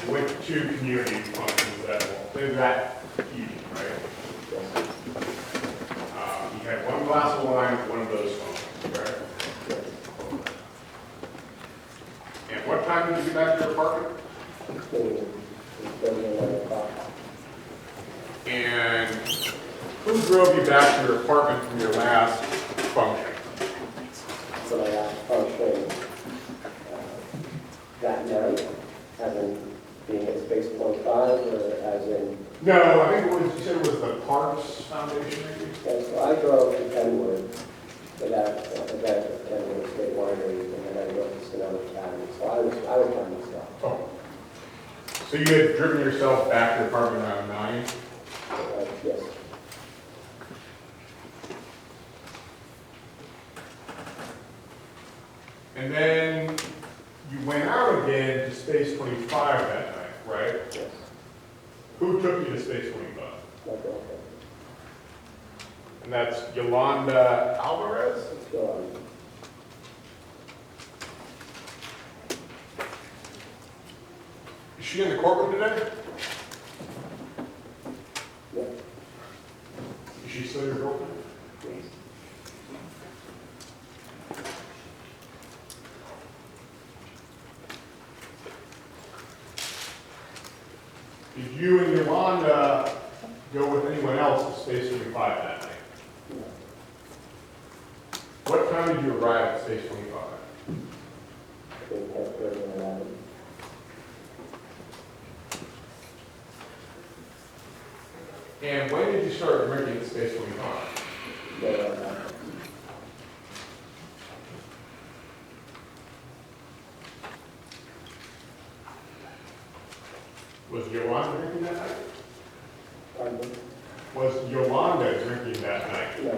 went to community functions that evening, right? You had one glass of wine at one of those functions, right? And what time did you get back to your apartment? And who drove you back to your apartment from your last function? So my last function that night, as in being at Space 25, or as in... No, I think you said it was the Parks Foundation, maybe? Yeah, so I drove to Kenwood for that event at Kenwood State Winery, and then I drove to Sonoma Academy. So I was by myself. Oh. So you had driven yourself back to your apartment around 9? Yes. And then you went out again to Space 25 that night, right? Yes. Who took you to Space 25? My girlfriend. And that's Yolanda Alvarez? Let's go on. Is she in the courtroom today? Yeah. Is she still your girlfriend? Yes. Did you and Yolanda go with anyone else to Space 25 that night? No. What time did you arrive at Space 25? I think that's where we're at. And when did you start drinking at Space 25? Was Yolanda drinking that night? Pardon me? Was Yolanda drinking that night? No.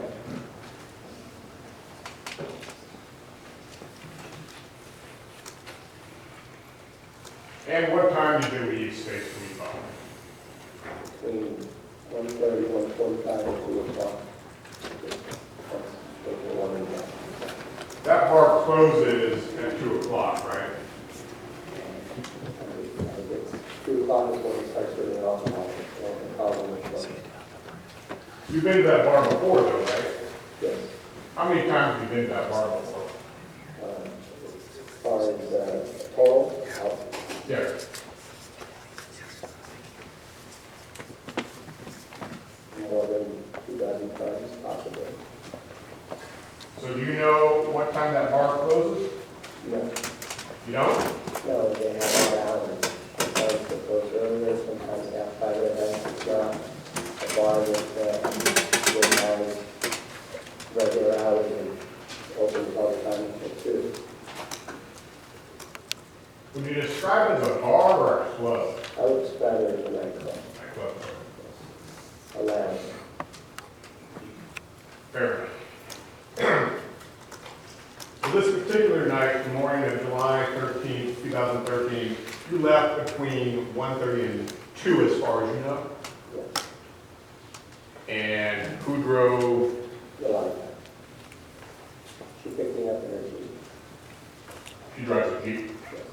And what time did you leave Space 25? Between 1:30, 1:45, and 2 o'clock. That bar closes at 2 o'clock, right? 2 o'clock is when it starts serving alcohol. You've been to that bar before though, right? Yes. How many times have you been to that bar before? As far as total, Yeah. more than 2,000 times possibly. So do you know what time that bar closes? No. You don't? No, they have more hours. Sometimes it goes earlier, sometimes they have private events. It's not a bar with hours, regular hours, and opens all the time until 2. Would you describe it as a bar or a club? I would describe it as a nightclub, Nightclub. a lounge. Fair enough. So this particular night, the morning of July 13th, 2013, you left between 1:30 and 2 as far as you know? Yes. And who drove? Yolanda. She picked me up in her Jeep. She drives a Jeep. Yes.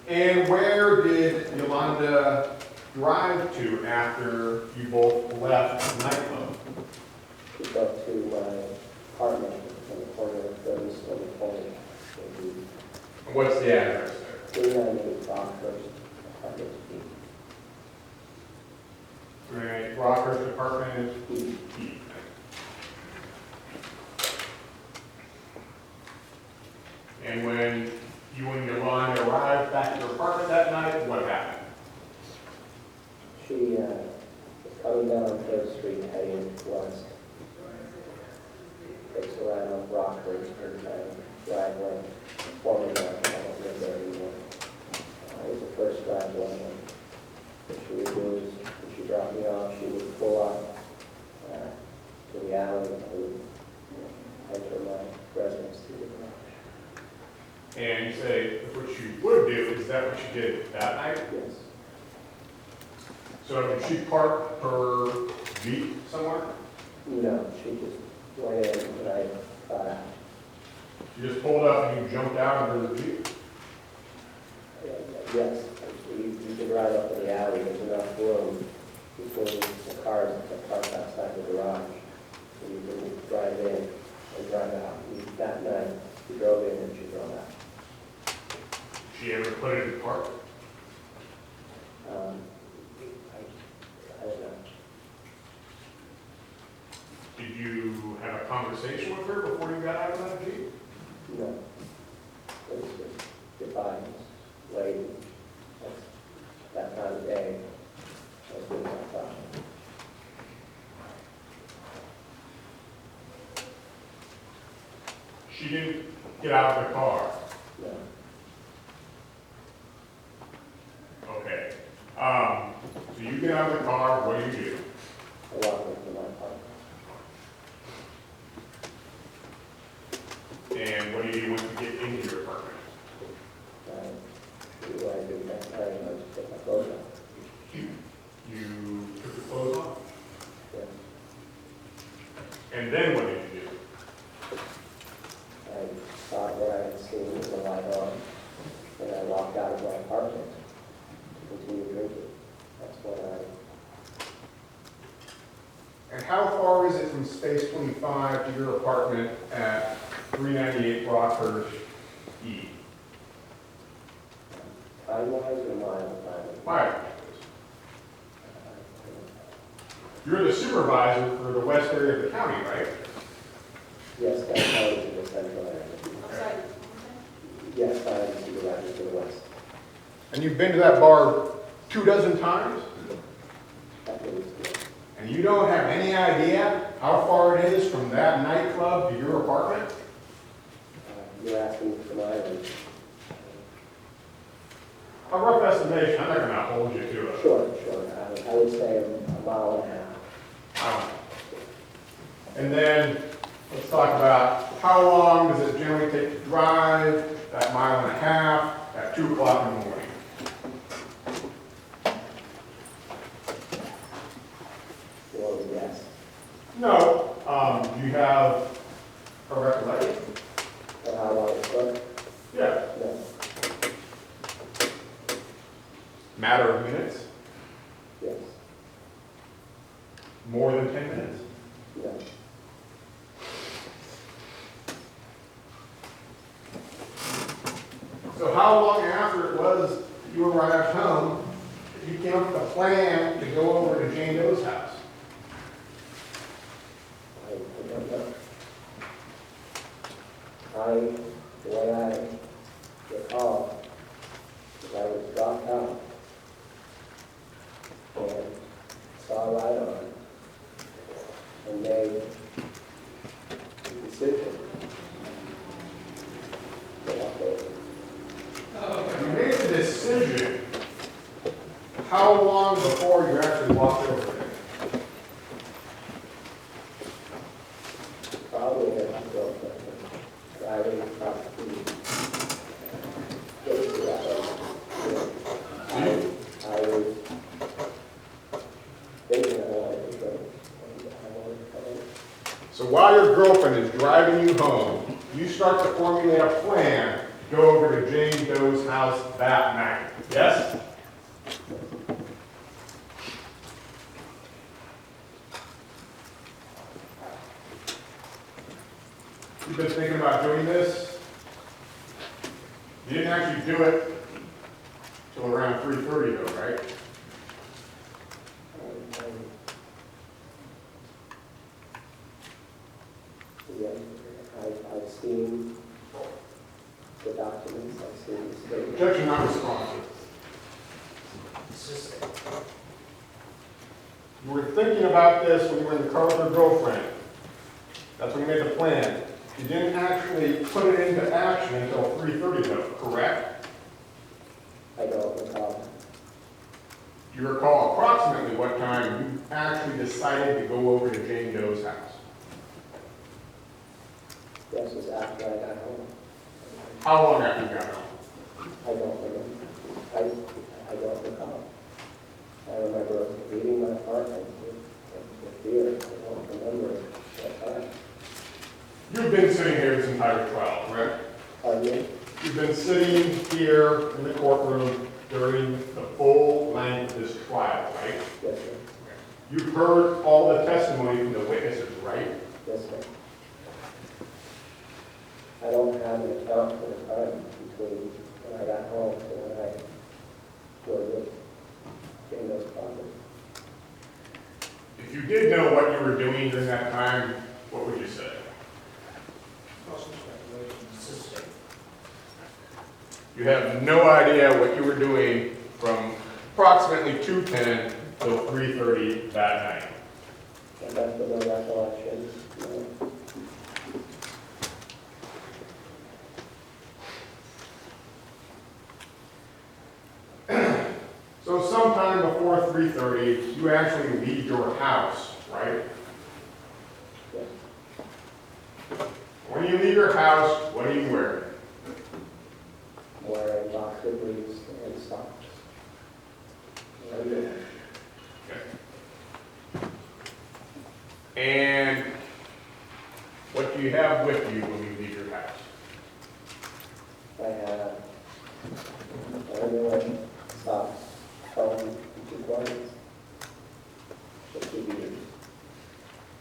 And where did Yolanda drive to after you both left the nightclub? She got to my apartment on the corner of 30th and 20th. What's the address there? 398 Rockhurst, apartment B. Right, Rockhurst apartment is E. E. And when you and Yolanda arrived back at your apartment that night, what happened? She was coming down 3rd Street heading west. Takes a ride on Rockhurst her driveway, forming that I don't live there anymore. It was the first driveway. What she would do is, when she dropped me off, she would pull up to the alley and I would enter my residence through the garage. And you say that's what you would do. Is that what you did that night? Yes. So did she park her Jeep somewhere? No, she just went in and I got out. You just pulled up and you jumped out under the Jeep? Yes, you can drive up in the alley, there's enough room between the cars outside the garage. So you can drive in and drive out. That night, she drove in and she drove out. She ever put it in park? I don't know. Did you have a conversation with her before you got out of that Jeep? No. It was just goodbye, waiting. That time of day, I was doing my thought. She didn't get out of the car. No. Okay. So you get out of the car, what do? I walked into my apartment. And what do you do once you get into your apartment? What I do next time, I just take my clothes off. You took your clothes off? Yes. And then what did you do? I saw what I had seen with the light on, and I walked out of my apartment to continue drinking. That's when And how far is it from Space 25 to your apartment at 398 Rockhurst E? time-wise or mile-wise? Mile. You're the supervisor for the west area of the county, right? Yes, that's how it's in the central area. Outside. Yes, I am supervisor to the west. And you've been to that bar 24 times? That means, And you don't have any idea how far it is from that nightclub to your apartment? you're asking for my age. A rough estimation, I'm not gonna hold you to it. Sure. I would say a mile and a half. And then, let's talk about how long does it generally take to drive, that mile and a half, at 2 o'clock in the morning? You want to guess? No, do you have a recollection? Or how long it took? Yeah. No. Matter of minutes? Yes. More than 10 minutes? No. So how long after it was you arrived home, you came up with a plan to go over to Jane Doe's house? I don't know. The way I recall, is I was dropped out and saw a light on and made a decision to walk over. You made the decision, how long before you actually walked over there? Probably had my girlfriend driving across the get to that way. I was thinking I wanted to go. So while your girlfriend is driving you home, you start to formulate a plan to go over to Jane Doe's house that night, yes? You've been thinking about doing this? You didn't actually do it till around 3:30 though, right? Yeah, I've seen the documents, I've seen the statement. Objection not responsive. You were thinking about this when you were in the car with your girlfriend. That's when you made the plan. You didn't actually put it into action until 3:30 though, correct? I don't recall. You recall approximately what time you actually decided to go over to Jane Doe's house? This was after I got home. How long after you got home? I don't remember. I don't recall. I remember leaving my apartment with beer. I don't remember what time. You've been sitting here this entire trial, correct? Again, You've been sitting here in the courtroom during the full length of this trial, right? yes, sir. You've heard all the testimony from the witnesses, right? Yes, sir. I don't have an account for the time between when I got home and when I was in those problems. If you did know what you were doing during that time, what would you say? You have no idea what you were doing from approximately 2:10 till 3:30 that night. And that's the no recollection, you know. So sometime before 3:30, you actually leave your house, right? Yes. When you leave your house, what are you wearing? Wearing boxer briefs and socks. And, And what do you have with you when you leave your house? I have underwear, socks, phone, 2 quarters.